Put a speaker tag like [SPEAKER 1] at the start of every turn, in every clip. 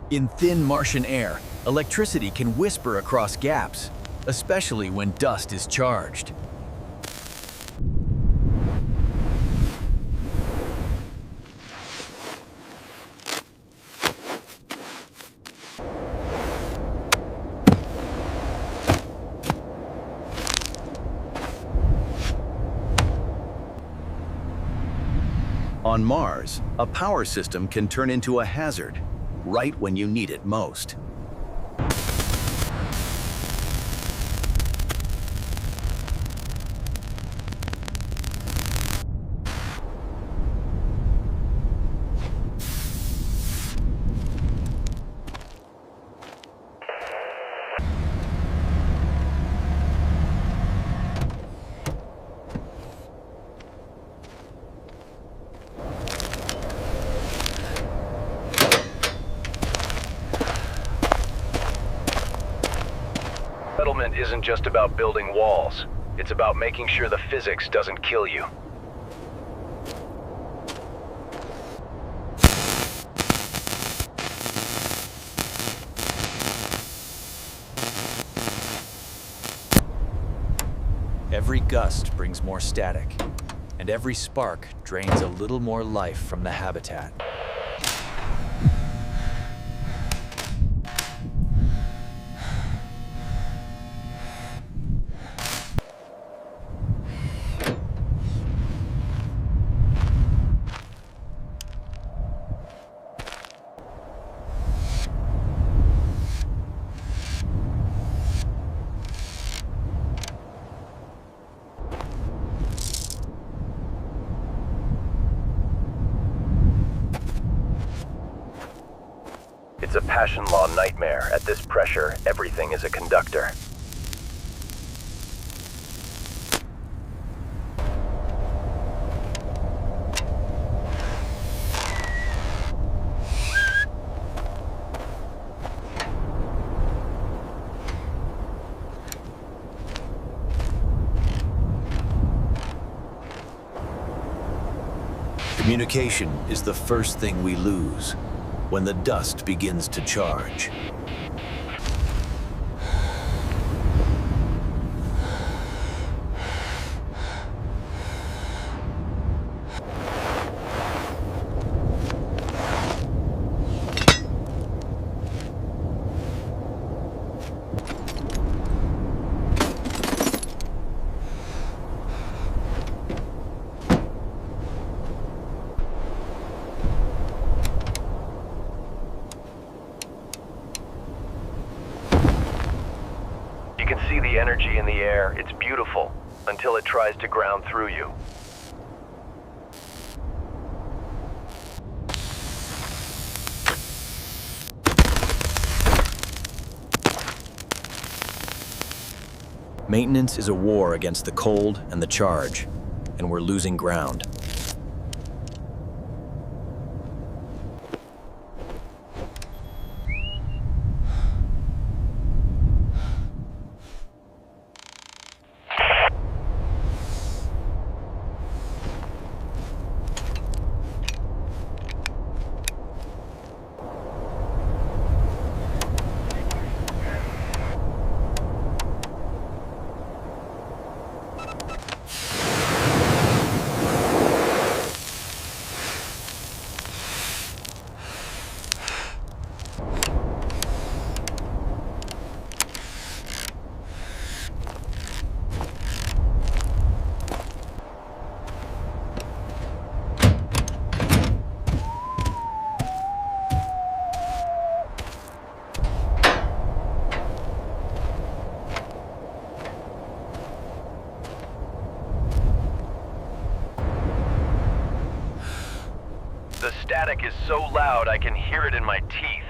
[SPEAKER 1] In thin Martian air, electricity can whisper across gaps, especially when dust is charged. On Mars, a power system can turn into a hazard, right when you need it most.
[SPEAKER 2] Settlement isn't just about building walls. It's about making sure the physics doesn't kill you.
[SPEAKER 1] Every gust brings more static, and every spark drains a little more life from the habitat.
[SPEAKER 2] It's a passion law nightmare. At this pressure, everything is a conductor.
[SPEAKER 1] Communication is the first thing we lose when the dust begins to charge.
[SPEAKER 2] You can see the energy in the air. It's beautiful until it tries to ground through you.
[SPEAKER 1] Maintenance is a war against the cold and the charge, and we're losing ground.
[SPEAKER 2] The static is so loud I can hear it in my teeth.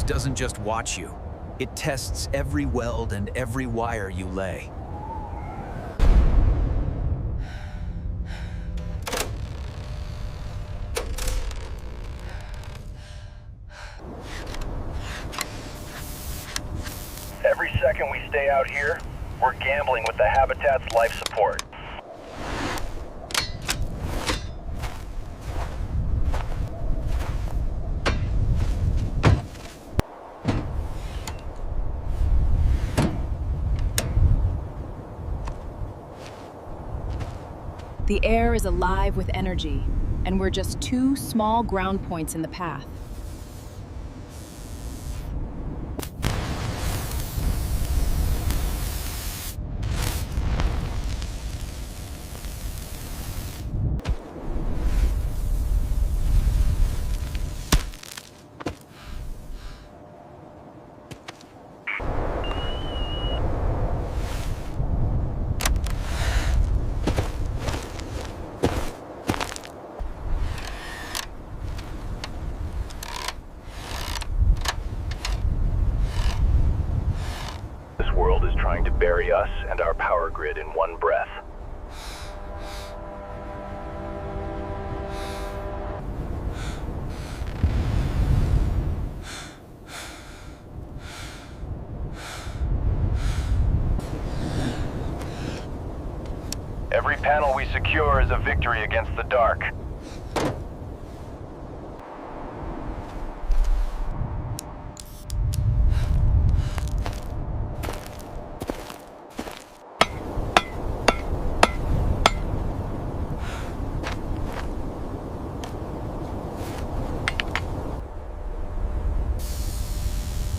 [SPEAKER 3] doesn't just watch you. It tests every weld and every wire you lay.
[SPEAKER 2] Every second we stay out here, we're gambling with the habitat's life support.
[SPEAKER 4] The air is alive with energy, and we're just two small ground points in the path.
[SPEAKER 2] This world is trying to bury us and our power grid in one breath. Every panel we secure is a victory against the dark.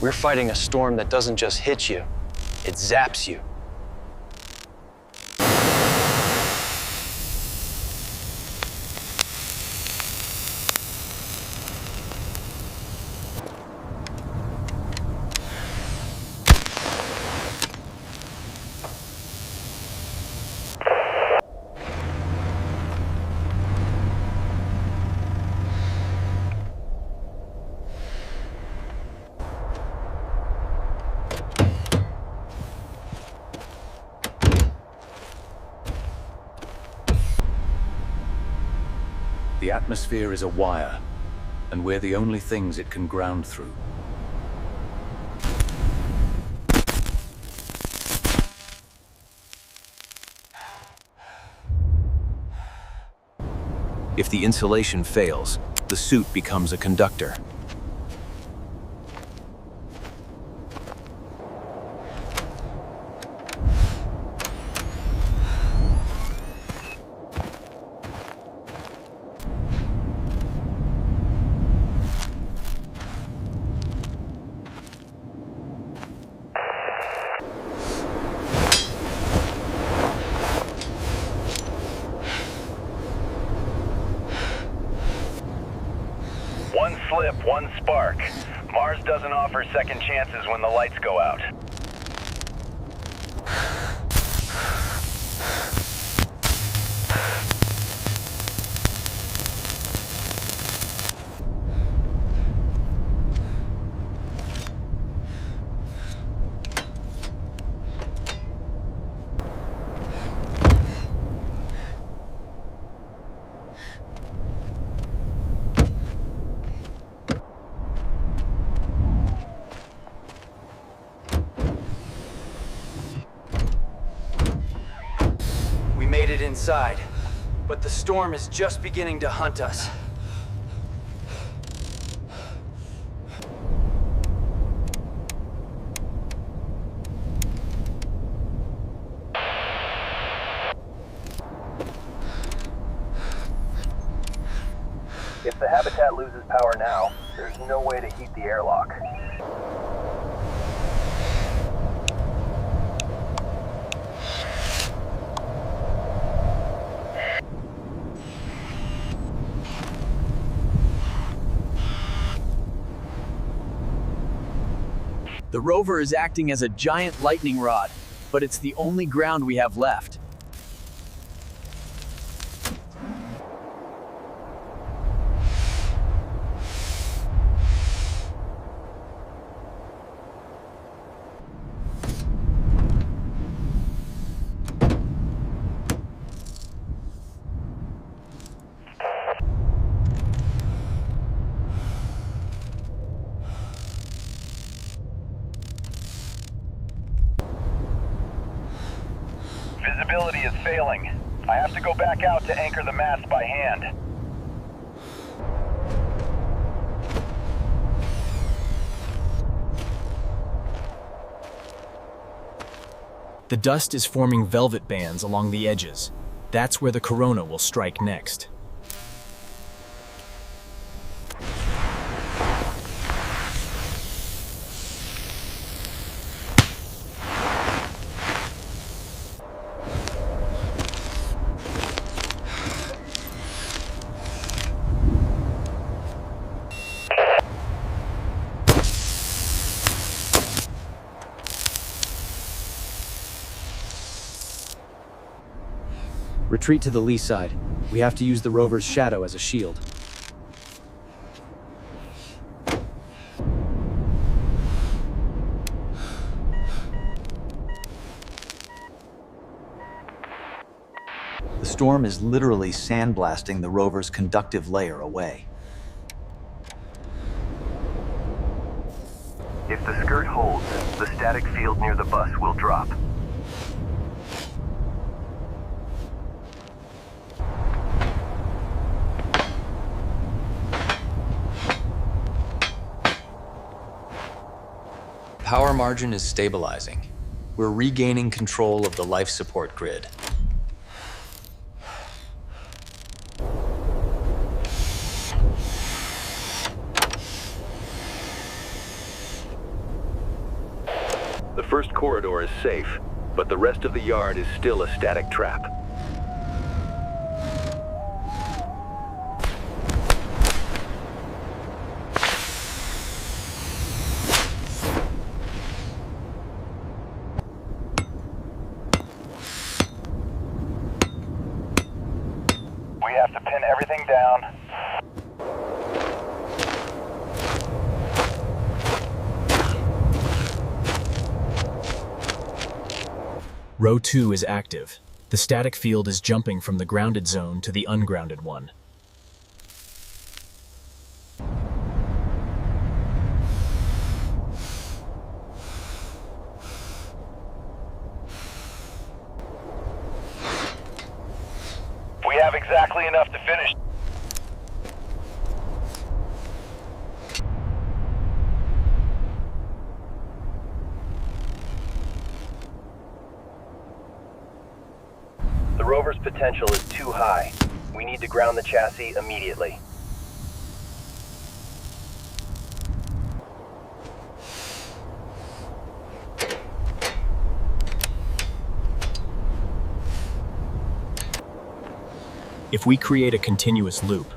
[SPEAKER 5] We're fighting a storm that doesn't just hit you, it zaps you.
[SPEAKER 1] The atmosphere is a wire, and we're the only things it can ground through. If the insulation fails, the suit becomes a conductor.
[SPEAKER 2] One slip, one spark. Mars doesn't offer second chances when the lights go out.
[SPEAKER 5] We made it inside, but the storm is just beginning to hunt us.
[SPEAKER 2] If the habitat loses power now, there's no way to heat the airlock.
[SPEAKER 3] The rover is acting as a giant lightning rod, but it's the only ground we have left.
[SPEAKER 2] have to go back out to anchor the mast by hand.
[SPEAKER 6] The dust is forming velvet bands along the edges. That's where the corona will strike next.
[SPEAKER 7] Retreat to the lee side. We have to use the rover's shadow as a shield.
[SPEAKER 1] The storm is literally sandblasting the rover's conductive layer away.
[SPEAKER 2] If the skirt holds, the static field near the bus will drop.
[SPEAKER 8] Power margin is stabilizing. We're regaining control of the life support grid.
[SPEAKER 2] The first corridor is safe, but the rest of the yard is still a static trap. We have to pin everything down.
[SPEAKER 6] Row 2 is active. The static field is jumping from the grounded zone to the ungrounded one.
[SPEAKER 2] We have exactly enough to finish. The rover's potential is too high. We need to ground the chassis immediately.
[SPEAKER 6] If we create a continuous loop,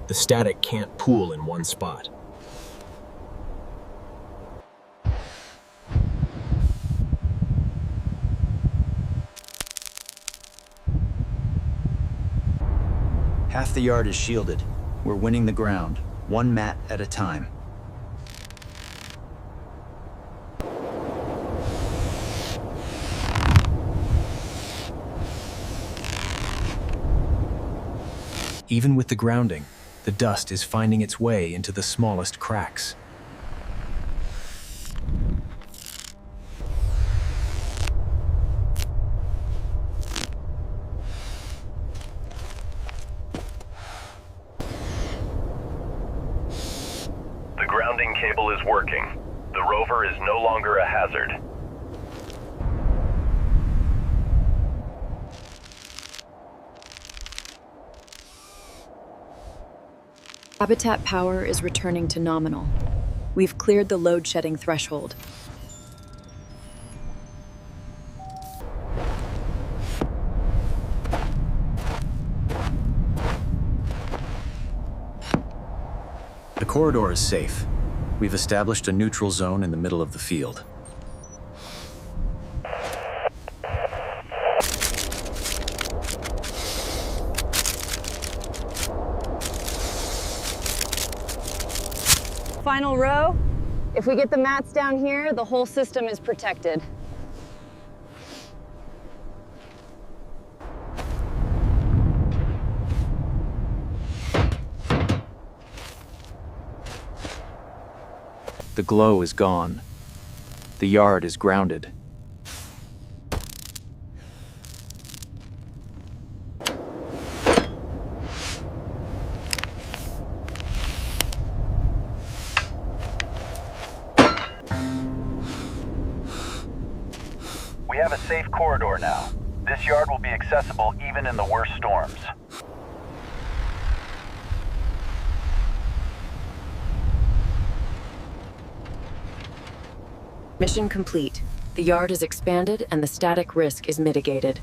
[SPEAKER 6] the static can't pool in one spot.
[SPEAKER 1] Half the yard is shielded. We're winning the ground, one mat at a time. Even with the grounding, the dust is finding its way into the smallest cracks.
[SPEAKER 2] The grounding cable is working. The rover is no longer a hazard.
[SPEAKER 4] Habitat power is returning to nominal. We've cleared the load shedding threshold.
[SPEAKER 1] The corridor is safe. We've established a neutral zone in the middle of the field.
[SPEAKER 9] Final row. If we get the mats down here, the whole system is protected.
[SPEAKER 7] The glow is gone. The yard is grounded.
[SPEAKER 2] safe corridor now. This yard will be accessible even in the worst storms.
[SPEAKER 10] Mission complete. The yard is expanded and the static risk is mitigated.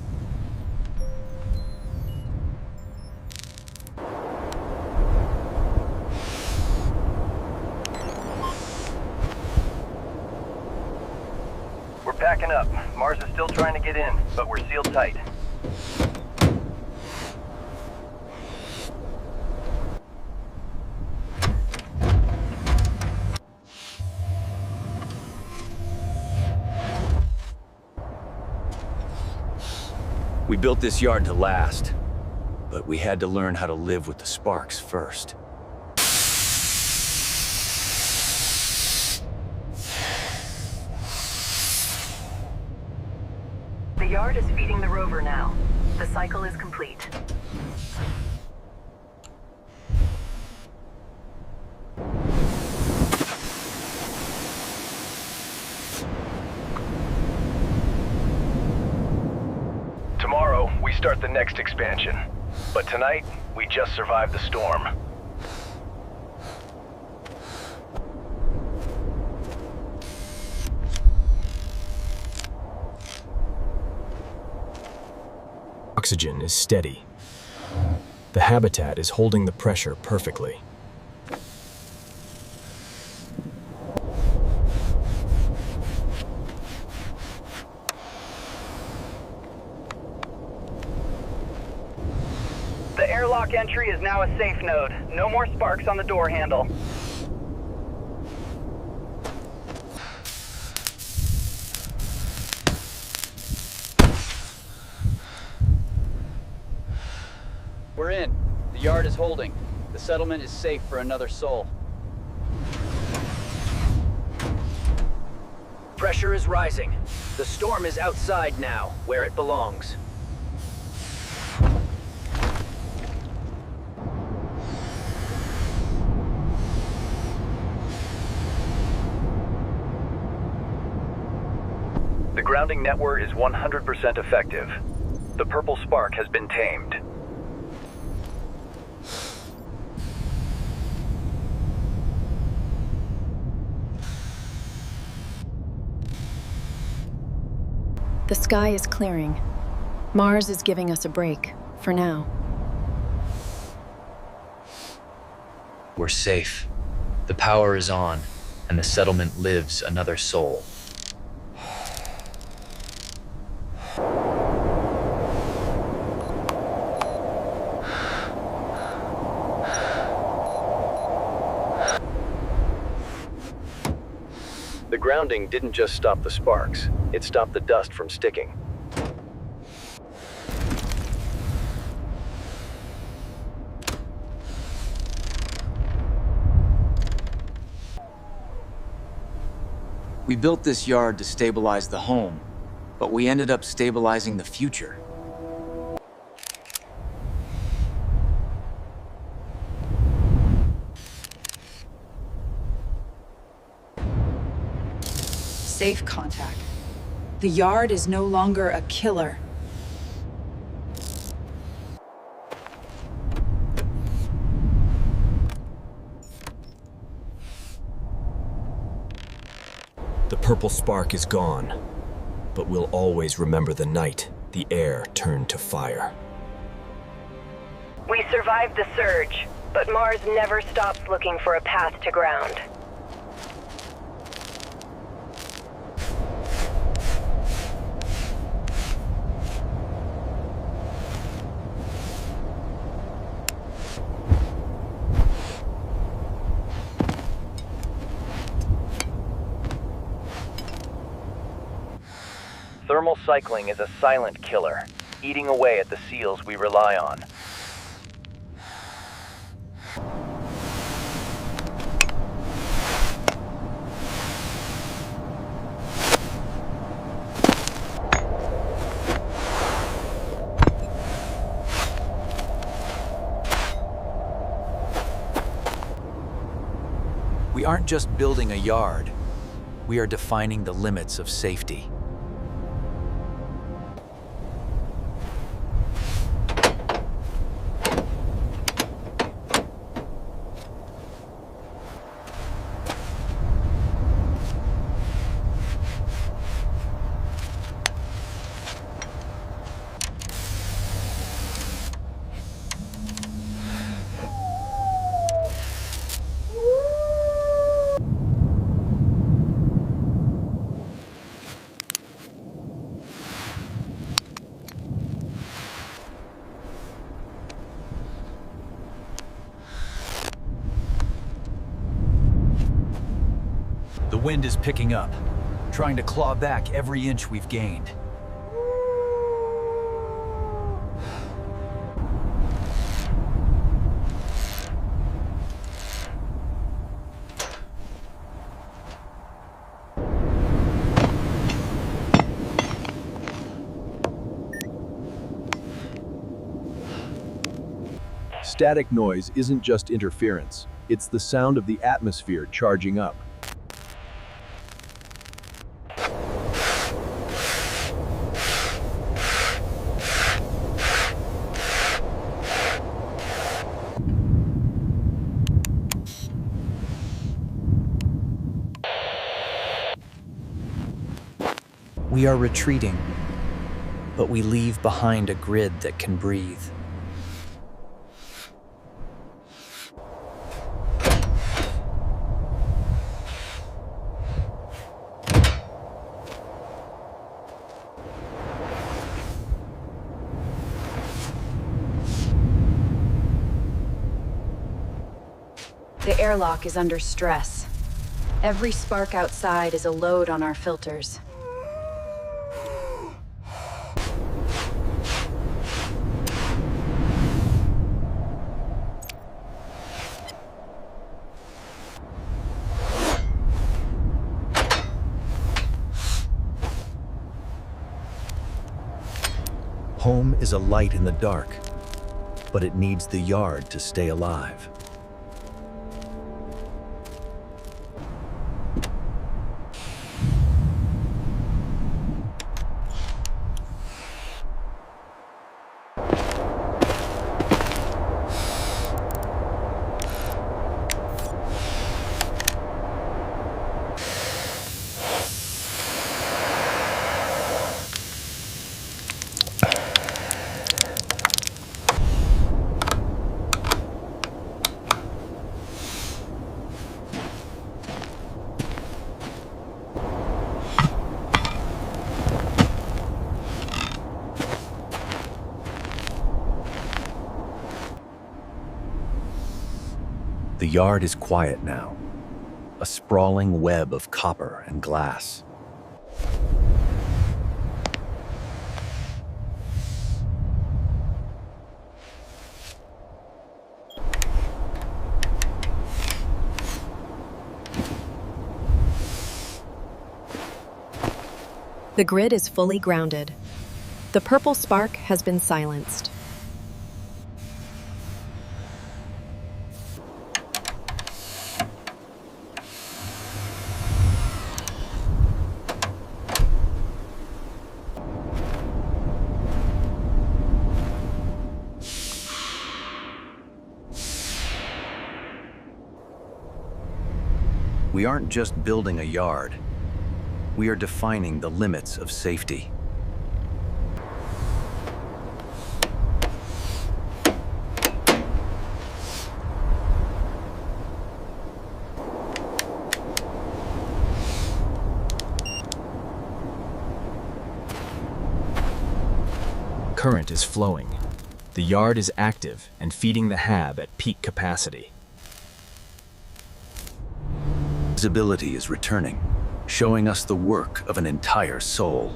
[SPEAKER 2] We're packing up. Mars is still trying to get in, but we're sealed tight.
[SPEAKER 1] We built this yard to last, but we had to learn how to live with the sparks first.
[SPEAKER 10] The yard is feeding the rover now. The cycle is complete.
[SPEAKER 2] Tomorrow, we start the next expansion. But tonight, we just survived the storm.
[SPEAKER 6] Oxygen is steady. The habitat is holding the pressure perfectly.
[SPEAKER 5] The airlock entry is now a safe node. No more sparks on the door handle.
[SPEAKER 3] We're in. The yard is holding. The settlement is safe for another soul. Pressure is rising. The storm is outside now, where it belongs.
[SPEAKER 2] The grounding network is 100% effective. The purple spark has been tamed.
[SPEAKER 4] The sky is clearing. Mars is giving us a break, for now.
[SPEAKER 8] We're safe. The power is on, and the settlement lives another soul.
[SPEAKER 1] The grounding didn't just stop the sparks, it stopped the dust from sticking.
[SPEAKER 8] We built this yard to stabilize the home, but we ended up stabilizing the future.
[SPEAKER 11] Safe contact. The yard is no longer a killer.
[SPEAKER 6] The purple spark is gone, but we'll always remember the night the air turned to fire.
[SPEAKER 10] We survived the surge, but Mars never stops looking for a path to ground.
[SPEAKER 2] Thermal cycling is a silent killer, eating away at the seals we rely on.
[SPEAKER 1] We aren't just building a yard, we are defining the limits of safety.
[SPEAKER 3] wind is picking up, trying to claw back every inch we've gained.
[SPEAKER 1] Static noise isn't just interference, it's the sound of the atmosphere charging up.
[SPEAKER 12] We are retreating, but we leave behind a grid that can breathe.
[SPEAKER 11] The airlock is under stress. Every spark outside is a load on our filters.
[SPEAKER 1] Home is a light in the dark, but it needs the yard to stay alive. The yard is quiet now, a sprawling web of copper and glass.
[SPEAKER 4] The grid is fully grounded. The purple spark has been silenced.
[SPEAKER 1] We aren't just building a yard. We are defining the limits of safety.
[SPEAKER 6] Current is flowing. The yard is active and feeding the hab at peak capacity.
[SPEAKER 1] Visibility is returning, showing us the work of an entire soul.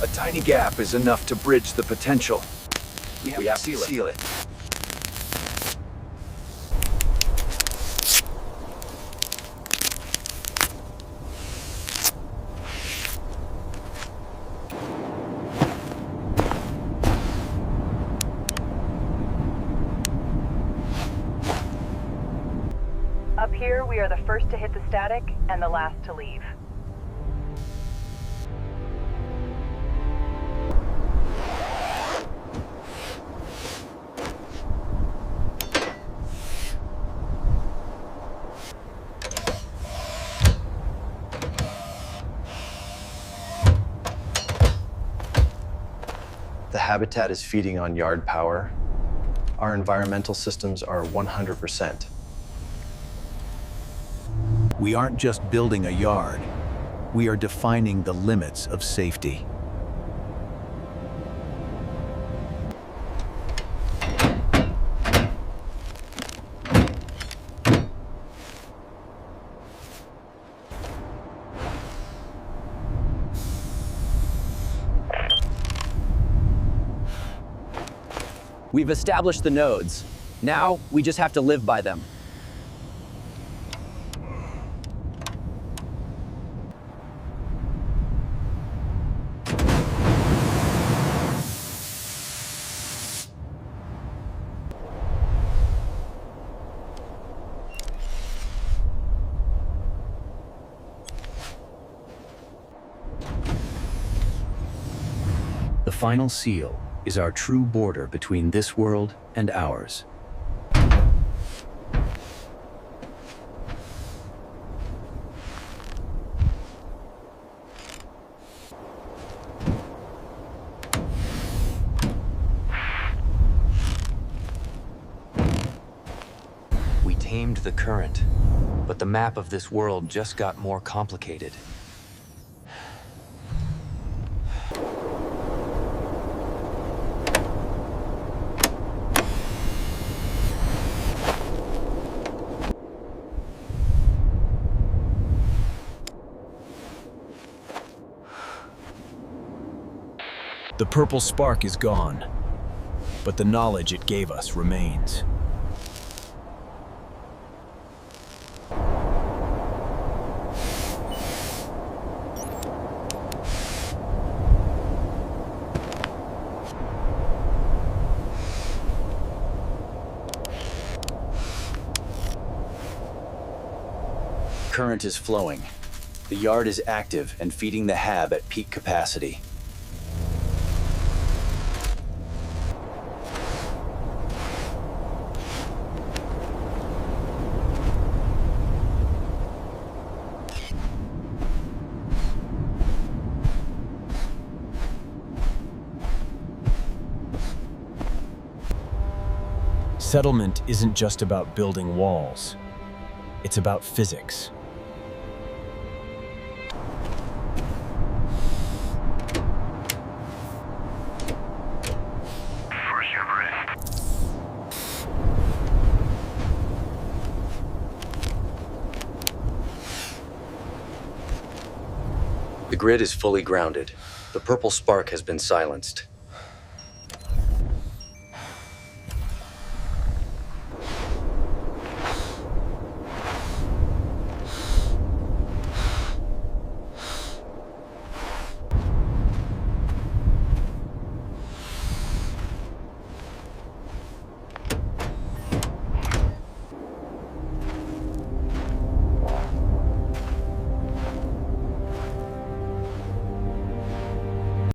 [SPEAKER 3] A tiny gap is enough to bridge the potential. We have to seal it.
[SPEAKER 10] Up here, we are the first to hit the static and the last to leave.
[SPEAKER 1] The habitat is feeding on yard power,
[SPEAKER 13] our environmental systems are 100%.
[SPEAKER 1] We aren't just building a yard. We are defining the limits of safety.
[SPEAKER 3] We've established the nodes. Now, we just have to live by them.
[SPEAKER 1] The final seal is our true border between this world and ours.
[SPEAKER 8] We tamed the current, but the map of this world just got more complicated.
[SPEAKER 6] The purple spark is gone, but the knowledge it gave us remains.
[SPEAKER 1] Current is flowing. The yard is active and feeding the hab at peak capacity.
[SPEAKER 6] Settlement isn't just about building walls. It's about physics.
[SPEAKER 1] The grid is fully grounded. The purple spark has been silenced.